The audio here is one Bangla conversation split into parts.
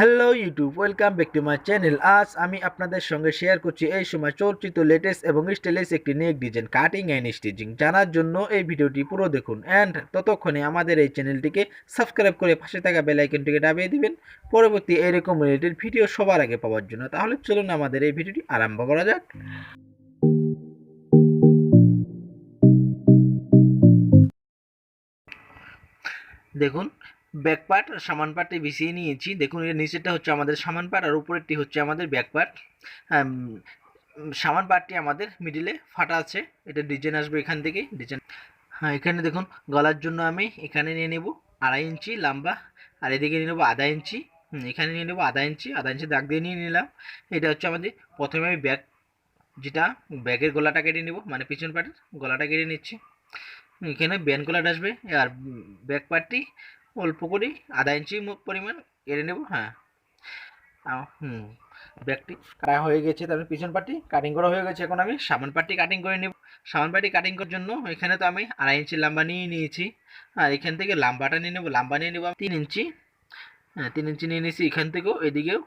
Hello YouTube, welcome back to my channel. আজ আমি আপনাদের সঙ্গে শেয়ার করছি এই সময় চর্চিত লেটেস্ট এবং স্টাইলিশ একটি নেক ডিজাইন কাটিং অ্যান্ড স্টিচিং। জানার জন্য এই ভিডিওটি পুরো দেখুন অ্যান্ড ততক্ষণে আমাদের এই চ্যানেলটিকে সাবস্ক্রাইব করে পাশে থাকা বেল আইকনটিকে দাবিয়ে দিবেন পরবর্তী এরকম রিলেটেড ভিডিও সবার আগে পাওয়ার জন্য। তাহলে চলুন আমাদের এই ভিডিওটি আরম্ভ করা যাক। দেখুন, ব্যাক পার্ট আর সামান পার্টে বিছিয়ে নিয়েছি। দেখুন, এর নিচেরটা হচ্ছে আমাদের সামান পার্ট আর উপরেরটি হচ্ছে আমাদের ব্যাক পার্ট। সামান পার্টটি আমাদের মিডিলে ফাটা আছে, এটা ডিজাইন আসবে এখান থেকে ডিজাইন। হ্যাঁ, এখানে দেখুন গলার জন্য আমি এখানে নিয়ে নেব 2.5 ইঞ্চি লম্বা, আর এদিকে নিয়ে নেবো 1/2 ইঞ্চি। এখানে নিয়ে নেবো 1/2 ইঞ্চি দাগ দিয়ে নিয়ে নিলাম। এটা হচ্ছে আমাদের প্রথমে আমি যেটা ব্যাগের গলাটা কেটে নেব, মানে পিছন পার্টের গলাটা কেটে নিচ্ছি। এখানে ব্যান গলাটা আসবে আর ব্যাক পার্টটি অল্প করে 1/2 ইঞ্চি পরিমাণ কেটে নেব। হ্যাঁ, ব্যাকটি কাটা হয়ে গেছে, তারপরে পিছন পার্টটি কাটিং করা হয়ে গেছে। এখন আমি সামন পার্টটি কাটিং করে নেব। সামন পার্টটি কাটিং করার জন্য এখানে তো আমি 2.5 ইঞ্চি লম্বা নিয়ে নিয়েছি, আর এখান থেকে লম্বাটা নিয়ে নেব। লম্বা নিয়ে নেব 3 ইঞ্চি। হ্যাঁ, 3 ইঞ্চি নিয়ে নিয়েছি। এখান থেকেও এদিকেও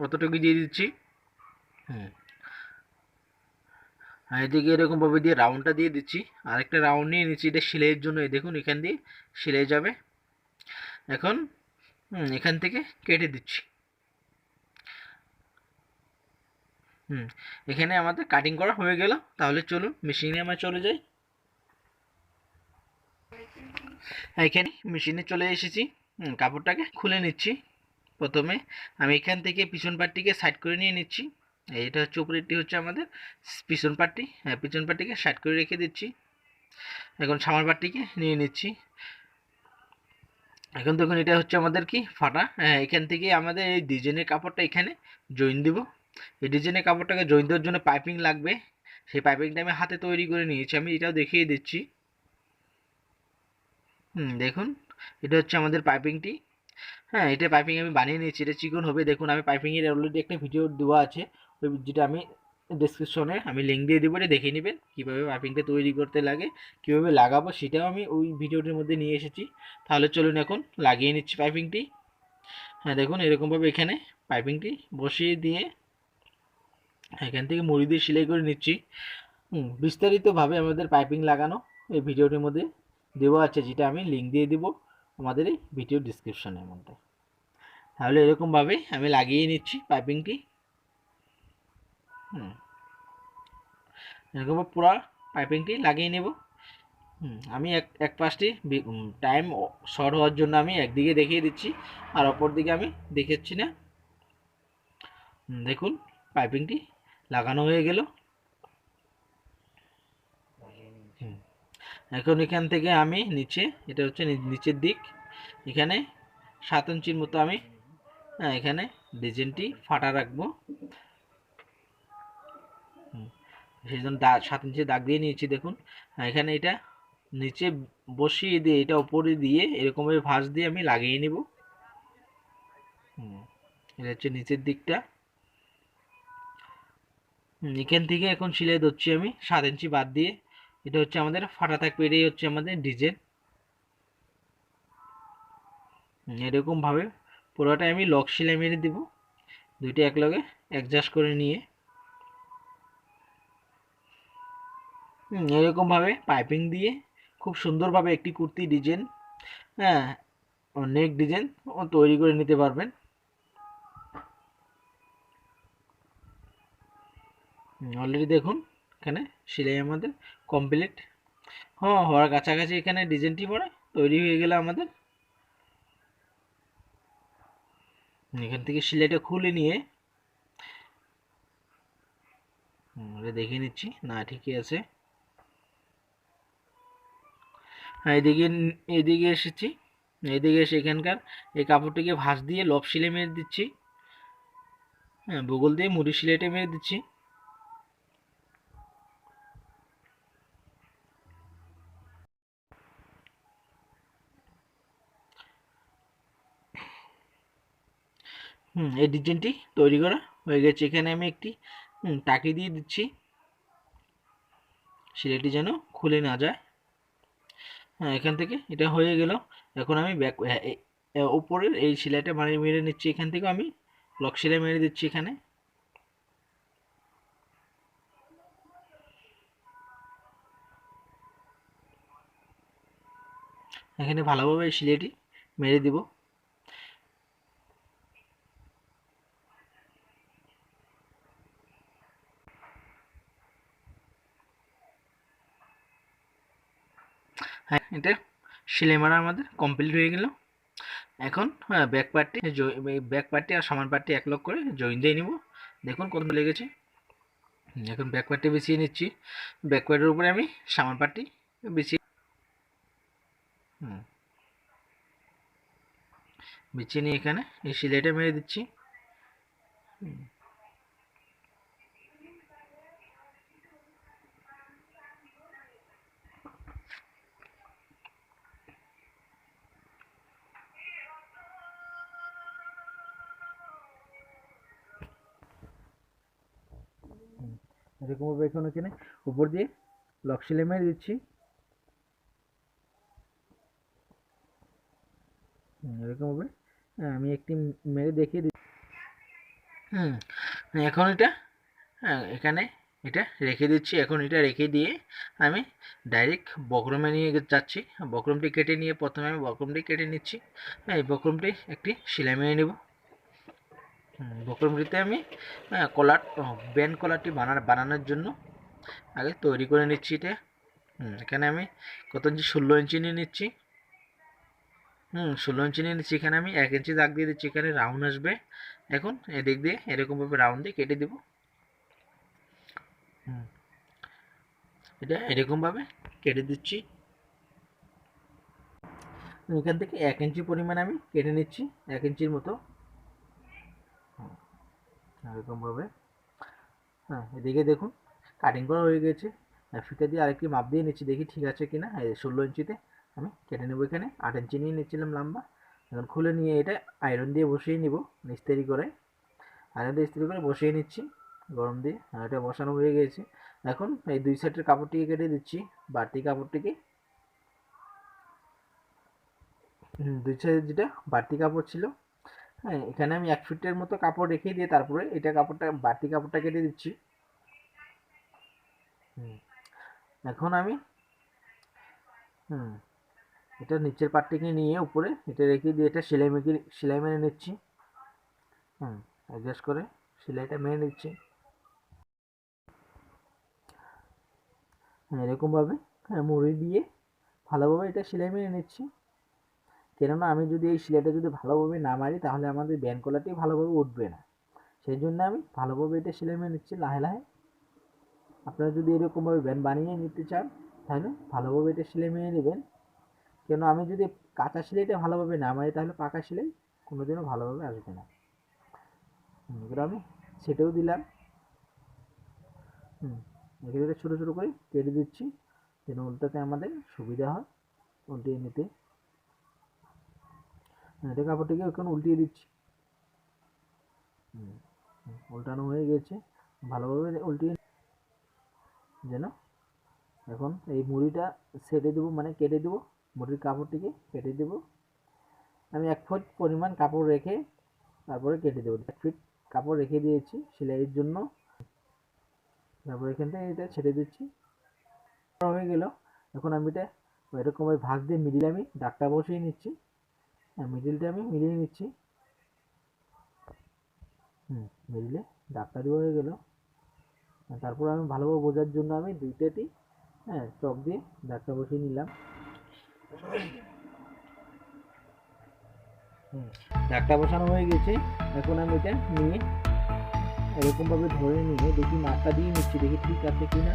অতটুকু দিয়ে দিচ্ছি। আর এদিকে এরকমভাবে দিয়ে রাউন্ডটা দিয়ে দিচ্ছি। আরেকটা রাউন্ড নিয়ে নিচ্ছি, এটা সেলাইয়ের জন্য। দেখুন, এখান দিয়ে সেলাই যাবে। এখন এখান থেকে কেটে দিচ্ছি। এখানে আমাদের কাটিং করা হয়ে গেল। তাহলে চলুন মেশিনে আমরা চলে যাই। এখানে মেশিনে চলে এসেছি। কাপড়টাকে খুলে নিচ্ছি। প্রথমে আমি এখান থেকে পিছন পাটটিকে সাইড করে নিয়ে নিচ্ছি। এইটা হচ্ছে উপরেরটি হচ্ছে আমাদের পিছন পাটটি। হ্যাঁ, পিছন পাটটিকে সাইড করে রেখে দিচ্ছি। এখন সামনের পাটটিকে নিয়ে নিচ্ছি। এখন দেখুন, এটা হচ্ছে আমাদের কি ফাটা। হ্যাঁ, এখান থেকে আমাদের এই ডিজাইনের কাপড়টা এখানে জয়েন দিব। এই ডিজাইনের কাপড়টাকে জয়েন দেওয়ার জন্য পাইপিং লাগবে। সেই পাইপিংটা আমি হাতে তৈরি করে নিয়েছি, আমি এটাও দেখিয়ে দিচ্ছি। দেখুন, এটা হচ্ছে আমাদের পাইপিংটি। হ্যাঁ, এটা পাইপিং আমি বানিয়ে নিয়েছি, এটা চিকন হবে। দেখুন, আমি পাইপিংয়ের অলরেডি একটা ভিডিও দেওয়া আছে, ওই যেটা আমি ডেসক্রিপশনে আমি লিঙ্ক দিয়ে দেবো, এটা দেখে নেবেন কীভাবে পাইপিংটা তৈরি করতে লাগে, কীভাবে লাগাবো সেটাও আমি ওই ভিডিওটির মধ্যে নিয়ে এসেছি। তাহলে চলুন এখন লাগিয়ে নিচ্ছি পাইপিংটি। হ্যাঁ, দেখুন এরকমভাবে এখানে পাইপিংটি বসিয়ে দিয়ে এখান থেকে মুড়ি দিয়ে সেলাই করে নিচ্ছি। বিস্তারিতভাবে আমাদের পাইপিং লাগানো এই ভিডিওটির মধ্যে দেওয়া আছে, যেটা আমি লিঙ্ক দিয়ে দেবো আমাদের এই ভিডিও ডিসক্রিপশনের মধ্যে। তাহলে এরকমভাবে আমি লাগিয়ে নিচ্ছি পাইপিংটি। এরকম পুরো পাইপিংটি লাগিয়ে নেব। আমি এক পাশটি টাইম শর্ট হওয়ার জন্য আমি একদিকে দেখিয়ে দিচ্ছি, আর অপর দিকে আমি দেখাচ্ছি না। দেখুন, পাইপিংটি লাগানো হয়ে গেল। এখন এখান থেকে আমি নিচে, এটা হচ্ছে নিচের দিক, এখানে 7 ইঞ্চির মতো আমি এখানে ডিজাইনটি ফাটা রাখবো। সেই জন্য 7 ইঞ্চি দাগ দিয়ে নিয়েছি। দেখুন, এখানে এটা নিচে বসিয়ে দিয়ে এটা উপরে দিয়ে এরকমভাবে ভাঁজ দিয়ে আমি লাগিয়ে নিব। এটা হচ্ছে নিচের দিকটা। এখান থেকে এখন সেলাই ধরছি আমি 7 ইঞ্চি বাদ দিয়ে। এটা হচ্ছে আমাদের ফাটা থাকবে, এটাই হচ্ছে আমাদের ডিজাইন। এরকমভাবে পুরোটাই আমি লক সেলাই মেরে দেব, দুইটা একলগে অ্যাডজাস্ট করে নিয়ে। এরকমভাবে পাইপিং দিয়ে খুব সুন্দরভাবে একটি কুর্তি ডিজাইন, হ্যাঁ, নেক ডিজাইন তৈরি করে নিতে পারবেন। অলরেডি দেখুন, এখানে সেলাই আমাদের কমপ্লিট হওয়ার কাছাকাছি। এখানে ডিজাইনটি পরে তৈরি হয়ে গেলে আমাদের এখান থেকে সেলাইটা খুলে নিয়ে দেখে নিচ্ছি। না, ঠিকই আছে। হ্যাঁ, এদিকে এসেছি। এদিকে এসে এখানকার এই কাপড়টিকে ভাঁজ দিয়ে লব সেলাই মেরে দিচ্ছি। হ্যাঁ, বগল দিয়ে মুড়ি সেলাইটা মেরে দিচ্ছি। এই ডিজাইনটি তৈরি করা হয়ে গেছে। এখানে আমি একটি টাকি দিয়ে দিচ্ছি, সেলাইটি যেন খুলে না যায়। হ্যাঁ, এখান থেকে এটা হয়ে গেল। এখন আমি উপরের এই সেলাইটা মেরে নিচ্ছি, এখান থেকে আমি লক সেলাই মেরে দিচ্ছি এখানে। এখানে ভালোভাবে এই সেলাইটি মেরে দিব। হ্যাঁ, এটা সেলাই মারা আমাদের কমপ্লিট হয়ে গেল। এখন ব্যাক পার্টটি আর সামনের পার্টটি এক লক করে জয়েন দিয়ে নিব। দেখুন কত লেগেছে। এখন ব্যাক পার্টটি বিছিয়ে নিচ্ছি। ব্যাক পার্টের উপরে আমি সামনের পার্টটি বিছিয়ে নিয়ে এখানে এই সেলাইটা মেরে দিচ্ছি। এরকমভাবে এখন এখানে উপর দিয়ে লক সেলাই মেরে দিচ্ছি। এরকমভাবে আমি একটি মেরে দেখিয়ে দিচ্ছি। এখন এটা এখানে এটা রেখে দিচ্ছি। এখন এটা রেখে দিয়ে আমি ডাইরেক্ট বক্রমে নিয়ে যাচ্ছি। বক্রমটি কেটে নিয়ে প্রথমে আমি বক্রমটি কেটে নিচ্ছি। এই বক্রমটি একটি সেলাই মেরে নেব। বক্রমটিতে আমি ব্যান্ড কলারটি বানানোর জন্য আগে তৈরি করে নিচ্ছি এটা। এখানে আমি কত ইঞ্চি 16 ইঞ্চি নিয়ে নিচ্ছি। 16 ইঞ্চি নিয়ে নিচ্ছি। এখানে আমি 1 ইঞ্চি দাগ দিয়ে দিচ্ছি, এখানে রাউন্ড আসবে। এখন এদিক দিয়ে এরকমভাবে রাউন্ড দিয়ে কেটে দেব। এটা এরকমভাবে কেটে দিচ্ছি। এখান থেকে 1 ইঞ্চি পরিমাণ আমি কেটে নিচ্ছি, 1 ইঞ্চির মতো। এরকমভাবে এদিকে দেখুন কাটিং করা হয়ে গেছে। ফিতা দিয়ে আরেকটি মাপ দিয়ে নিচ্ছি, দেখি ঠিক আছে কিনা। 16 ইঞ্চিতে আমি কেটে নেব। এখানে 8 ইঞ্চি নিয়ে নিচ্ছিলাম লম্বা। এখন খুলে নিয়ে এটা আয়রন দিয়ে বসিয়ে নিব, ইস্ত্রি করে। আয়রন দিয়ে ইস্ত্রি করে বসিয়ে নিচ্ছি গরম দিয়ে। এটা বসানো হয়ে গেছে। এখন এই দুই সাইডের কাপড়টিকে কেটে দিচ্ছি, বাড়তি কাপড়টিকে। দুই সাইডে যেটা বাড়তি কাপড় ছিল, এখানে আমি 1 ফিটের মতো কাপড় রেখে দিয়ে তারপরে এটা বাড়তি কাপড়টা কেটে দিচ্ছি। এখন আমি এটা নিচের পাটটিকে নিয়ে উপরে এটা রেখে দিয়ে এটা সেলাই মেরে নিচ্ছি। অ্যাডজাস্ট করে সেলাইটা মেরে নিচ্ছি। এরকমভাবে মুড়ি দিয়ে ভালোভাবে এটা সেলাই মেরে নিচ্ছি। কেননা আমি যদি এই সেলাইটা যদি ভালোভাবে না মারি তাহলে আমাদের ব্যান্ড কলারটি ভালোভাবে উঠবে না। সেই জন্য আমি ভালোভাবে এটা সেলাই মেরে নিচ্ছি লাহে লাহে। আপনারা যদি এরকমভাবে ব্যান্ড বানিয়ে নিতে চান তাহলে ভালোভাবে এটা সেলাই মেরে নেবেন। কেন আমি যদি কাঁচা সেলাইটা ভালোভাবে না মারি তাহলে পাকা সেলাই কোনোদিনও ভালোভাবে আসবে না। এগুলো আমি সেটাও দিলাম। এগুলো ছোটো ছোটো করে কেটে দিচ্ছি যেন উল্টাতে আমাদের সুবিধা হয় উল্টিয়ে নিতে। এটা কাপড়টিকে এখন উল্টিয়ে দিচ্ছি। উল্টানো হয়ে গেছে, ভালোভাবে উল্টিয়ে যেন এখন এই মুড়িটা সেটে দেবো, মানে কেটে দেবো। মুড়ির কাপড়টিকে কেটে দেবো। আমি 1 ফুট পরিমাণ কাপড় রেখে তারপরে কেটে দেবো। 1 ফিট কাপড় রেখে দিয়েছি সেলাইয়ের জন্য। তারপর এখান থেকে এটা ছেড়ে দিচ্ছি। হয়ে গেল। এখন আমি এটা এরকমভাবে ভাঁজ দিয়ে মিডিলে আমি দাগটা বসিয়ে নিচ্ছি। মিডিলটা আমি মিলিয়ে নিচ্ছি। মিডিলে দাগটা দেওয়া হয়ে গেল। তারপর আমি ভালোভাবে বোঝার জন্য আমি দুইটাতেই চক দিয়ে দাগটা বসিয়ে নিলাম। দাগটা বসানো হয়ে গেছে। এখন আমি এটা নিয়ে এরকমভাবে ধরে নিয়ে দেখি মাপটা দিয়ে নিচ্ছি, দেখি ঠিক আছে কিনা।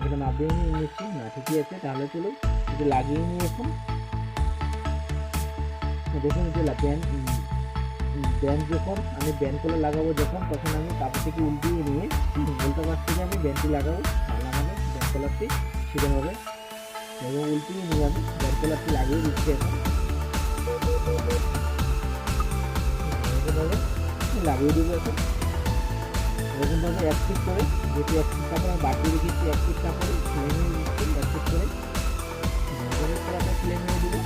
এটা মাপ দিয়ে নিয়ে নিচ্ছি, না ঠিকই আছে। তাহলে চলো এটা লাগিয়ে নিয়ে এখন দেখুন এটা ব্যান্ড যখন আমি ব্যান্ড করে লাগাবো তখন আমি কাপড়টিকে উল্টিয়ে নিয়ে উল্টা পাশ থেকে আমি ব্যান্ডটি লাগাবো। তাহলে আমাদের ব্যান্ড কলারটি ছিঁড়ে হবে। এবং উল্টিয়ে নিয়ে আমি ব্যান্ড কলারটি লাগিয়ে দিচ্ছি। এখন এরকমভাবে লাগিয়ে দেবো। এখন এরকমভাবে 1 ফিট করে, যেহেতু 1 ফিট কাপড় আমি বাড়িয়ে রেখেছি, 1 ফিট কাপড়ে সেলাই মেরে দিচ্ছি। 1 ফিট করে কলারটা সেলাই মেরে দেবো।